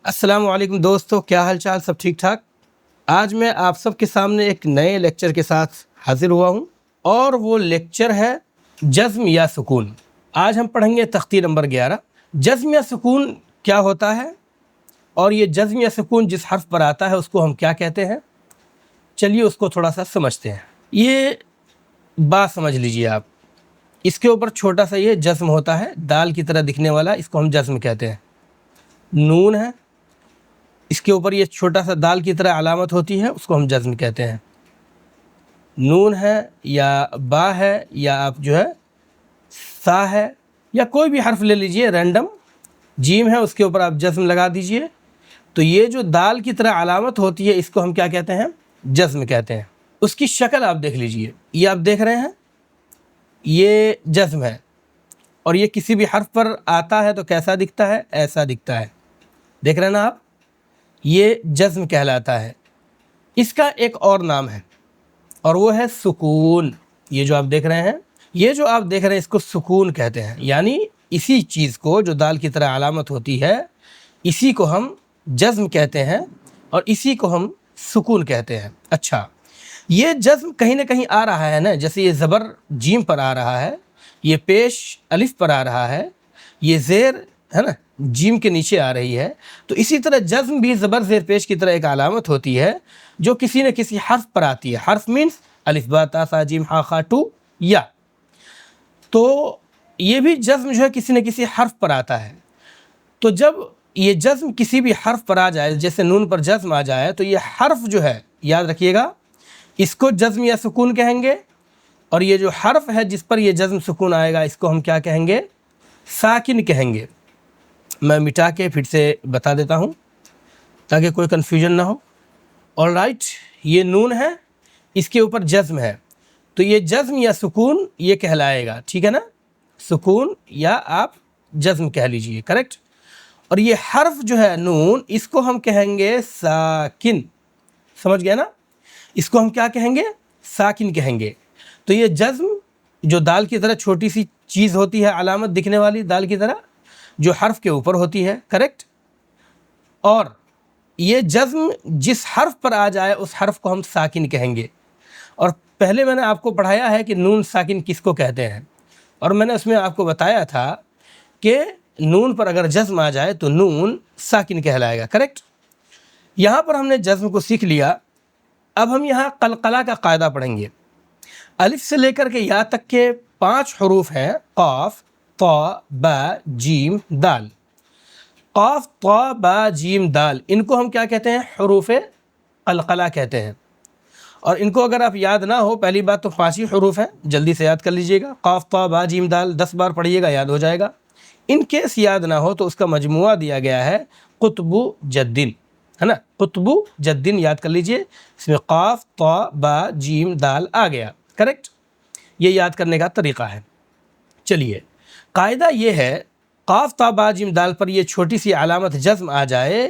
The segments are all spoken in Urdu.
السلام علیکم دوستو، کیا حال چال؟ سب ٹھیک ٹھاک؟ آج میں آپ سب کے سامنے ایک نئے لیکچر کے ساتھ حاضر ہوا ہوں اور وہ لیکچر ہے جزم یا سکون۔ آج ہم پڑھیں گے تختی نمبر 11۔ جزم یا سکون کیا ہوتا ہے اور یہ جزم یا سکون جس حرف پر آتا ہے اس کو ہم کیا کہتے ہیں؟ چلیے اس کو تھوڑا سا سمجھتے ہیں۔ یہ بات سمجھ لیجئے آپ، اس کے اوپر چھوٹا سا یہ جزم ہوتا ہے، دال کی طرح دکھنے والا، اس کو ہم جزم کہتے ہیں۔ نون ہے، اس کے اوپر یہ چھوٹا سا دال کی طرح علامت ہوتی ہے، اس کو ہم جزم کہتے ہیں۔ نون ہے یا با ہے یا آپ جو ہے سا ہے یا کوئی بھی حرف لے لیجئے رینڈم، جیم ہے اس کے اوپر آپ جزم لگا دیجئے، تو یہ جو دال کی طرح علامت ہوتی ہے اس کو ہم کیا کہتے ہیں؟ جزم کہتے ہیں۔ اس کی شکل آپ دیکھ لیجئے، یہ آپ دیکھ رہے ہیں، یہ جزم ہے اور یہ کسی بھی حرف پر آتا ہے تو کیسا دکھتا ہے؟ ایسا دکھتا ہے، دیکھ رہے ہیں نا آپ؟ یہ جزم کہلاتا ہے۔ اس کا ایک اور نام ہے اور وہ ہے سکون۔ یہ جو آپ دیکھ رہے ہیں، اس کو سکون کہتے ہیں، یعنی اسی چیز کو جو دال کی طرح علامت ہوتی ہے اسی کو ہم جزم کہتے ہیں اور اسی کو ہم سکون کہتے ہیں۔ اچھا، یہ جزم کہیں نہ کہیں آ رہا ہے نا، جیسے یہ زبر جیم پر آ رہا ہے، یہ پیش الف پر آ رہا ہے، یہ زیر ہے نا جیم کے نیچے آ رہی ہے، تو اسی طرح جزم بھی زبر زیر پیش کی طرح ایک علامت ہوتی ہے جو کسی نہ کسی حرف پر آتی ہے۔ حرف مینس الف با تا سا جیم ہا خا ٹو یا، تو یہ بھی جزم جو ہے کسی نہ کسی حرف پر آتا ہے۔ تو جب یہ جزم کسی بھی حرف پر آ جائے، جیسے نون پر جزم آ جائے، تو یہ حرف جو ہے یاد رکھیے گا اس کو جزم یا سکون کہیں گے، اور یہ جو حرف ہے جس پر یہ جزم سکون آئے گا اس کو ہم کیا کہیں گے؟ ساکن کہیں گے۔ میں مٹا کے پھر سے بتا دیتا ہوں تاکہ کوئی کنفیوژن نہ ہو۔ آلرائٹ، یہ نون ہے، اس کے اوپر جزم ہے، تو یہ جزم یا سکون یہ کہلائے گا، ٹھیک ہے نا؟ سکون یا آپ جزم کہہ لیجئے، کریکٹ۔ اور یہ حرف جو ہے نون، اس کو ہم کہیں گے ساکن، سمجھ گئے نا؟ اس کو ہم کیا کہیں گے؟ ساکن کہیں گے۔ تو یہ جزم جو دال کی طرح چھوٹی سی چیز ہوتی ہے، علامت دکھنے والی دال کی طرح جو حرف کے اوپر ہوتی ہے، کریکٹ۔ اور یہ جزم جس حرف پر آ جائے اس حرف کو ہم ساکن کہیں گے۔ اور پہلے میں نے آپ کو پڑھایا ہے کہ نون ساکن کس کو کہتے ہیں، اور میں نے اس میں آپ کو بتایا تھا کہ نون پر اگر جزم آ جائے تو نون ساکن کہلائے گا، کریکٹ۔ یہاں پر ہم نے جزم کو سیکھ لیا، اب ہم یہاں قلقلہ کا قاعدہ پڑھیں گے۔ الف سے لے کر کے یا تک کے 5 حروف ہیں، قاف طا با جیم دال۔ قاف طا با جیم دال، ان کو ہم کیا کہتے ہیں؟ حروف قلقلہ کہتے ہیں۔ اور ان کو اگر آپ یاد نہ ہو، پہلی بات تو 5 ہی حروف ہیں، جلدی سے یاد کر لیجئے گا۔ قاف طا با جیم دال 10 بار پڑھیے گا، یاد ہو جائے گا۔ ان کیس یاد نہ ہو تو اس کا مجموعہ دیا گیا ہے قطب جدن، ہے نا؟ قطب جدن یاد کر لیجئے، اس میں قاف طا با جیم دال آ گیا، کریکٹ۔ یہ یاد کرنے کا طریقہ ہے۔ چلیے، قاعدہ یہ ہے، قاف طا با جیم دال پر یہ چھوٹی سی علامت جزم آ جائے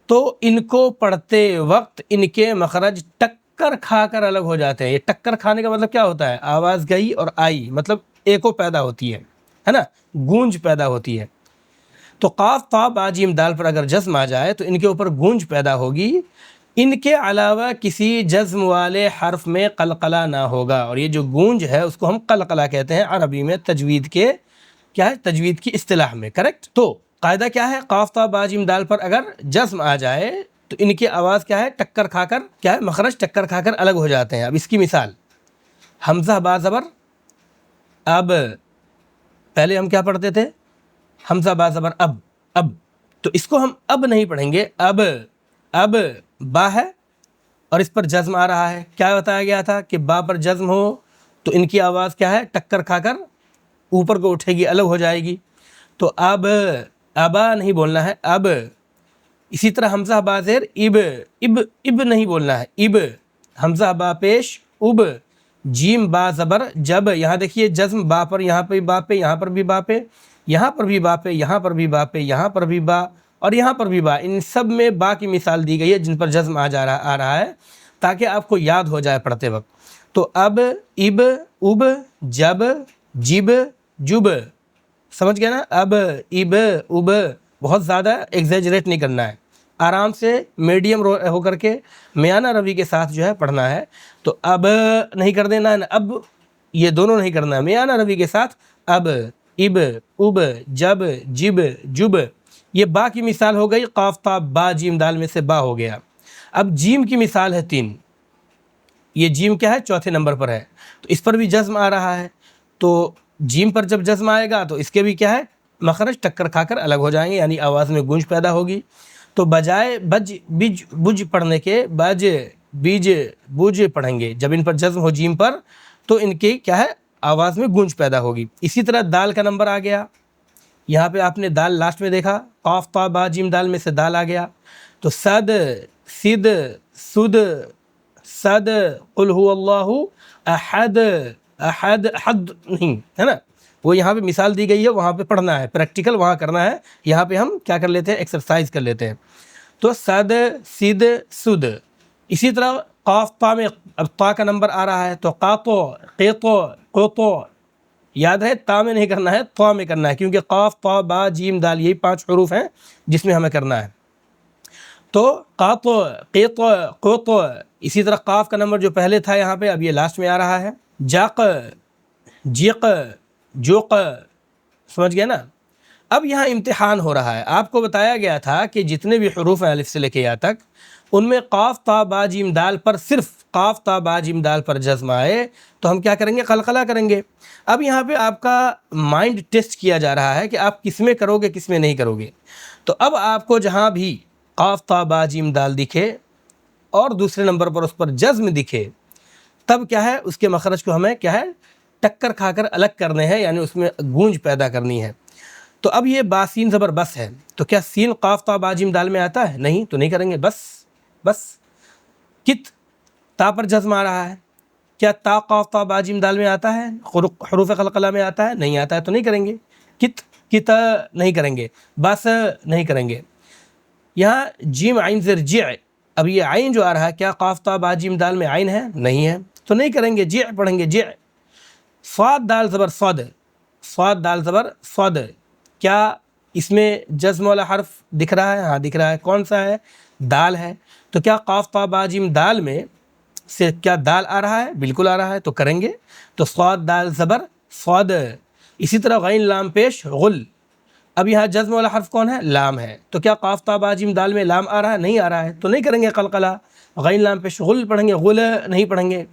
تو ان کو پڑھتے وقت ان کے مخرج ٹکر کھا کر الگ ہو جاتے ہیں۔ یہ ٹکر کھانے کا مطلب کیا ہوتا ہے؟ آواز گئی اور آئی، مطلب ایکو پیدا ہوتی ہے نا، گونج پیدا ہوتی ہے۔ تو قاف طا با جیم دال پر اگر جزم آ جائے تو ان کے اوپر گونج پیدا ہوگی، ان کے علاوہ کسی جزم والے حرف میں قلقلہ نہ ہوگا، اور یہ جو گونج ہے اس کو ہم قلقلہ کہتے ہیں عربی میں، تجوید کے کیا ہے؟ تجوید کی اصطلاح میں، کریکٹ۔ تو قاعدہ کیا ہے؟ قاف طا با جیم دال پر اگر جزم آ جائے تو ان کی آواز کیا ہے؟ ٹکر کھا کر، کیا ہے؟ مخرج ٹکر کھا کر الگ ہو جاتے ہیں۔ اب اس کی مثال، حمزہ با زبر اب، پہلے ہم کیا پڑھتے تھے؟ حمزہ با زبر اب، تو اس کو ہم اب نہیں پڑھیں گے، اب با ہے اور اس پر جزم آ رہا ہے، کیا بتایا گیا تھا کہ با پر جزم ہو تو ان کی آواز کیا ہے؟ ٹکر کھا کر اوپر کو اٹھے گی، الگ ہو جائے گی۔ تو ابا نہیں بولنا ہے، اب۔ اسی طرح حمزہ با زیر اب نہیں بولنا ہے، اب۔ حمزہ با پیش اب، جیم با زبر جب، یہاں دیکھیے جزم با پر، یہاں پہ با پہ، یہاں پر بھی با پہ، یہاں پر بھی با پہ، یہاں پر بھی با پہ، یہاں پر بھی با اور یہاں پر بھی با، ان سب میں با کی مثال دی گئی ہے جن پر جزم آ رہا ہے تاکہ آپ کو یاد ہو جائے پڑھتے وقت۔ تو اب، جب، جب، جب، سمجھ گیا نا؟ اب، اب، بہت زیادہ ایگزیجریٹ نہیں کرنا ہے، آرام سے میڈیم ہو کر کے میانہ روی کے ساتھ جو ہے پڑھنا ہے. تو اب نہیں کر دینا ہے، اب یہ دونوں نہیں کرنا ہے، میانہ روی کے ساتھ اب، اب، اب، جب، جب، جب. یہ با کی مثال ہو گئی، قاف تا با جیم دال میں سے با ہو گیا. اب جیم کی مثال ہے 3. یہ جیم کیا ہے؟ چوتھے نمبر پر ہے، تو اس پر بھی جزم آ رہا ہے. تو جیم پر جب جزم آئے گا تو اس کے بھی کیا ہے؟ مخرج ٹکر کھا کر الگ ہو جائیں گے، یعنی آواز میں گونج پیدا ہوگی. تو بجائے بج بج بج پڑھنے کے بج بیج بوج پڑھیں گے. جب ان پر جزم ہو جیم پر تو ان کی کیا ہے؟ آواز میں گونج پیدا ہوگی. اسی طرح دال کا نمبر آ گیا. یہاں پہ آپ نے دال لاسٹ میں دیکھا، قاف تا با جیم دال میں سے دال آ گیا. تو صد، سد، سد، صد، قل هو اللہ احد، احد، احد نہیں ہے نا، وہ یہاں پہ مثال دی گئی ہے، وہاں پہ پڑھنا ہے، پریکٹیکل وہاں کرنا ہے. یہاں پہ ہم کیا کر لیتے ہیں؟ ایکسرسائز کر لیتے ہیں. تو صد، سد، سد. اسی طرح قاف تا میں اب تا کا نمبر آ رہا ہے، تو قاطو، قیطو، قوطو. یاد رہے تا میں نہیں کرنا ہے، تا میں کرنا ہے، کیونکہ قاف تا با جیم دال یہی 5 حروف ہیں جس میں ہمیں کرنا ہے. تو قاطو، قیطو، قوطو. اسی طرح قاف کا نمبر جو پہلے تھا یہاں پہ اب یہ لاسٹ میں آ رہا ہے، جاق، جیق، جوق. سمجھ گئے نا؟ اب یہاں امتحان ہو رہا ہے. آپ کو بتایا گیا تھا کہ جتنے بھی حروف ہیں الف سے لے کے یا تک، ان میں قاف تا با جیم دال پر، صرف قاف تا با جیم دال پر جزم آئے تو ہم کیا کریں گے؟ قلقلہ کریں گے. اب یہاں پہ آپ کا مائنڈ ٹیسٹ کیا جا رہا ہے کہ آپ کس میں کرو گے، کس میں نہیں کرو گے. تو اب آپ کو جہاں بھی قاف تا با جیم دال دکھے اور دوسرے نمبر پر اس پر جزم دکھے، تب کیا ہے؟ اس کے مخرج کو ہمیں کیا ہے؟ ٹکر کھا کر الگ کرنے ہیں، یعنی اس میں گونج پیدا کرنی ہے. تو اب یہ با سین زبر بس ہے، تو کیا سین قاف تا با جیم دال میں آتا ہے؟ نہیں، تو نہیں کریں گے. بس، بس. کت، تا پر جزم آ رہا ہے، کیا تا قاف تا با جیم دال میں آتا ہے؟ حروف قلقلہ میں آتا ہے؟ نہیں آتا ہے، تو نہیں کریں گے. کت، کت نہیں کریں گے. بس نہیں کریں گے. یہاں جیم عین زر جع، اب یہ عین جو آ رہا ہے کیا قاف تا با جیم دال میں عین ہے؟ نہیں ہے، تو نہیں کریں گے. جع پڑھیں گے، جع. صاد دال زبر صد، صاد دال زبر صد. کیا اس میں جزم والا حرف دکھ رہا ہے؟ ہاں دکھ رہا ہے. کون سا ہے؟ دال ہے. تو کیا قاف تا با جیم دال میں سے کیا دال آ رہا ہے؟ بالکل آ رہا ہے، تو کریں گے. تو صاد دال زبر صاد. اسی طرح غین لام پیش غل. اب یہاں جزم والا حرف کون ہے؟ لام ہے. تو کیا قاف تا با جیم دال میں لام آ رہا ہے؟ نہیں آ رہا ہے، تو نہیں کریں گے قلقلہ. غین لام پیش غل پڑھیں گے، غل نہیں پڑھیں گے.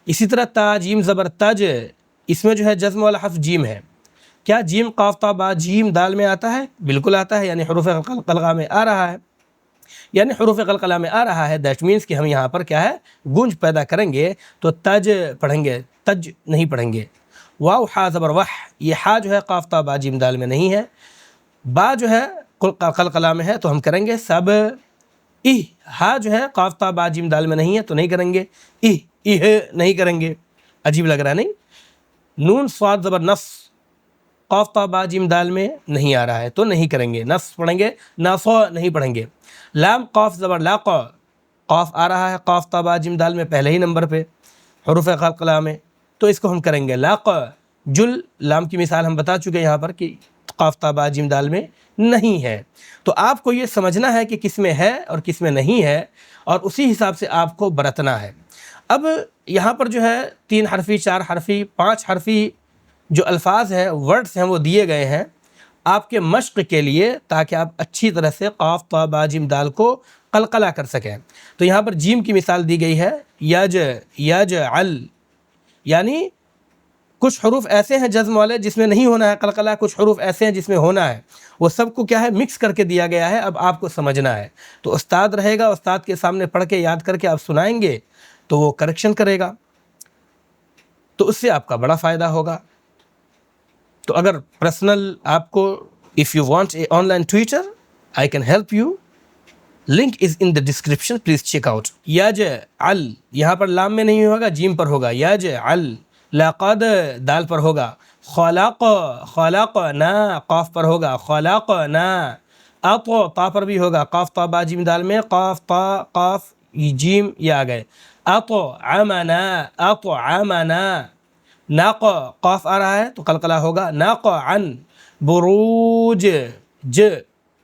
اسی طرح تا جیم زبر تج، اس میں جو ہے جزم والا حرف جیم ہے. کیا جیم قاف تا با جیم دال میں آتا ہے؟ بالکل آتا ہے، یعنی حروف قلقلہ میں آ رہا ہے، یعنی حروف قلقلہ میں آ رہا ہے. دیٹ مینس کہ ہم یہاں پر کیا ہے؟ گونج پیدا کریں گے. تو تج پڑھیں گے، تج نہیں پڑھیں گے. واو حا زبر وح، یہ حا جو ہے قاف تا با جیم دال میں نہیں ہے. با جو ہے قلقلہ میں ہے، تو ہم کریں گے سب. ہا جو ہے قاف تا با جیم دال میں نہیں ہے، تو نہیں کریں گے. نہیں کریں گے. عجیب لگ رہا ہے نہیں؟ نون صاد زبر نص، قاف تا با جیم دال میں نہیں آ رہا ہے، تو نہیں کریں گے. نص پڑھیں گے، نافع نہیں پڑھیں گے. لام قاف زبر لاق، قاف آ رہا ہے قاف تا با جیم دال میں پہلے ہی نمبر پہ حروف قلقلہ میں، تو اس کو ہم کریں گے لاق. جل، لام کی مثال ہم بتا چکے یہاں پر کہ قاف تا با جیم دال میں نہیں ہے. تو آپ کو یہ سمجھنا ہے کہ کس میں ہے اور کس میں نہیں ہے، اور اسی حساب سے آپ کو برتنا ہے. اب یہاں پر جو ہے 3 حرفی، 4 حرفی، 5 حرفی جو الفاظ ہیں، ورڈز ہیں، وہ دیے گئے ہیں آپ کے مشق کے لیے، تاکہ آپ اچھی طرح سے قاف تا با جیم دال کو قلقلہ کر سکیں. تو یہاں پر جیم کی مثال دی گئی ہے، یج، یجعل. یعنی کچھ حروف ایسے ہیں جزم والے جس میں نہیں ہونا ہے قلقلہ، کچھ حروف ایسے ہیں جس میں ہونا ہے. وہ سب کو کیا ہے؟ مکس کر کے دیا گیا ہے. اب آپ کو سمجھنا ہے. تو استاد رہے گا، استاد کے سامنے پڑھ کے یاد کر کے آپ سنائیں گے تو وہ کریکشن کرے گا، تو اس سے آپ کا بڑا فائدہ ہوگا. تو اگر پرسنل آپ کو if you want a online tutor I can help you, link is in the description, please check out. یجعل، یہاں پر لام میں نہیں ہوگا، جیم پر ہوگا. یجعل. لقد، دال پر ہوگا. خلق، خلقنا، قاف پر ہوگا. خلقنا. اطو، تا پر بھی ہوگا. قاف تا با جیم دال میں قاف تا قاف جیم یہ آ گئے. اطعمنا، اطعمنا. ناق، قاف آ رہا ہے تو قلقلہ ہوگا. ناق عن. بروج، ج.